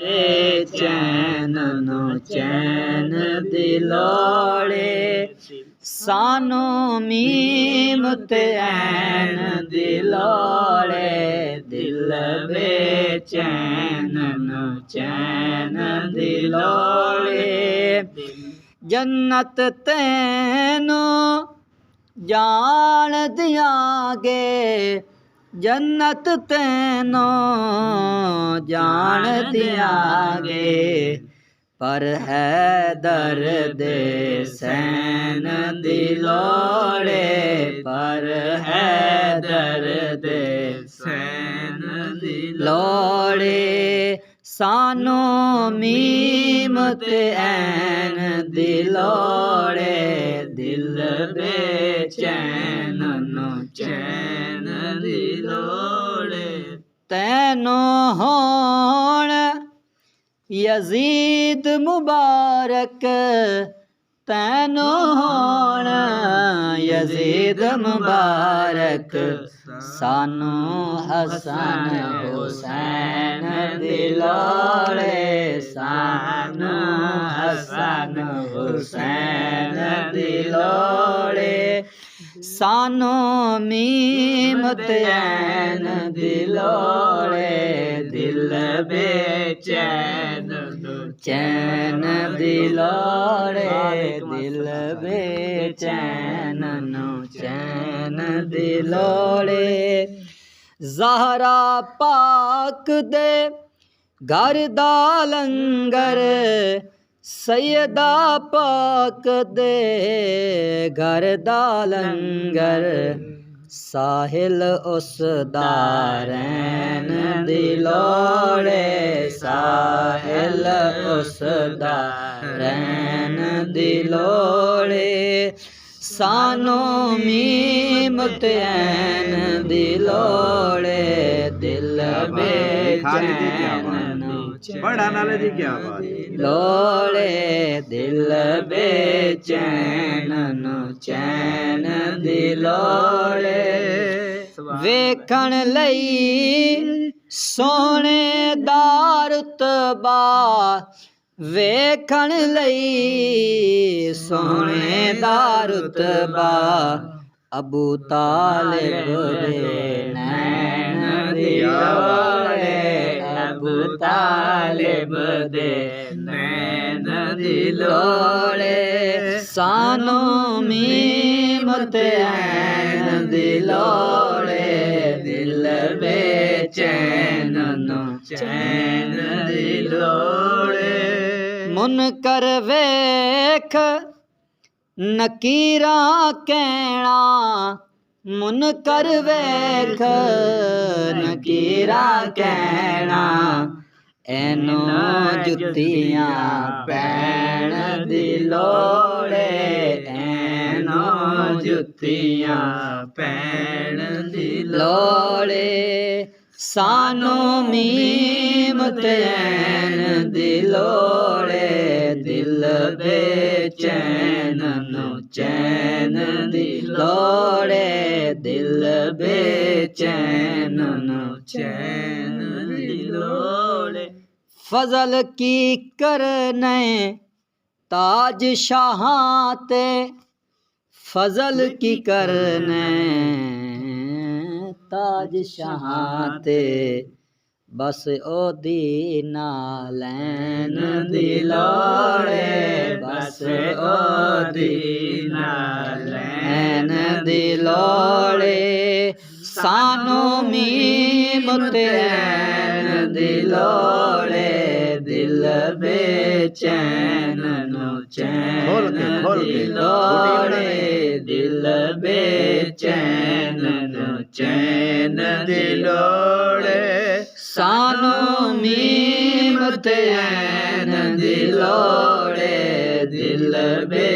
बेचैन नो चैन दिलोड़े सानो मीम ते ऐन दिलोड़े दिल बेचैन नो चैन दिलोड़े जन्नत तैनो जान दियागे जन्नत तैनो जान दियागे पर है दर्द सैन दिलोड़े पर है दर्द सैन दिलोड़े सानो मीम ते ऐन दिलोड़े दिल बेचैन नो चैन दिलोड़े तैनो होण यजीद मुबारक तैनो होण यजीद मुबारक सानू हसन हुसैन दिलोड़े सानू हसन हुसैन दिलोड़े सानो मीम ते ऐन दिलोड़े दिल बेचैन चैन दिलोड़े दिल बेचैन नो चैन दिलोड़े ज़हरा पाक दे घर दा लंगर सैयदा पाक दे घर दा लंगर साहिल उस दारैन दिलोड़े साहिल उस दारैन दिलोड़े सानो मीम ते ऐन दिलोड़े दिल बेचैन बड़ा नाले दी क्या बात लोड़े दिल बेचैन नो चैन दिलोड़े वेखण लई सोने दा रुतबा वेखण लई सोने दा रुतबा अबू तालिब दे नैन दिलोड़े अबू तालिब दे नैन दिलोड़े सानो मीम ते ऐन दिलोड़े दिल बेचैन नो चैन दिलोड़े मुनकर वेख नकीरा कहना मुनकर वेख नकीरा कहना एनो जुतियां पैण दिलोड़े एनो जुतियां पैण दिलोड़े सानो मीम ते ऐन दिलोड़े दिल बेचैन नो चैन दिलोड़े दिल बेचैन नो चैन दिलोड़े फजल की करने ताज शाहां ते फजल की करने ताज शाहां ते बस ओदी नालैन दिलोड़े बस ओदी नालैन दिलोड़े सानो मीम ते ऐन दिलोड़े दिल बेचैन नो चैन दिलोड़े दिल बेचैन नो चैन दिलोड़े सानो मीम ते ऐन दिलोड़े दिल बे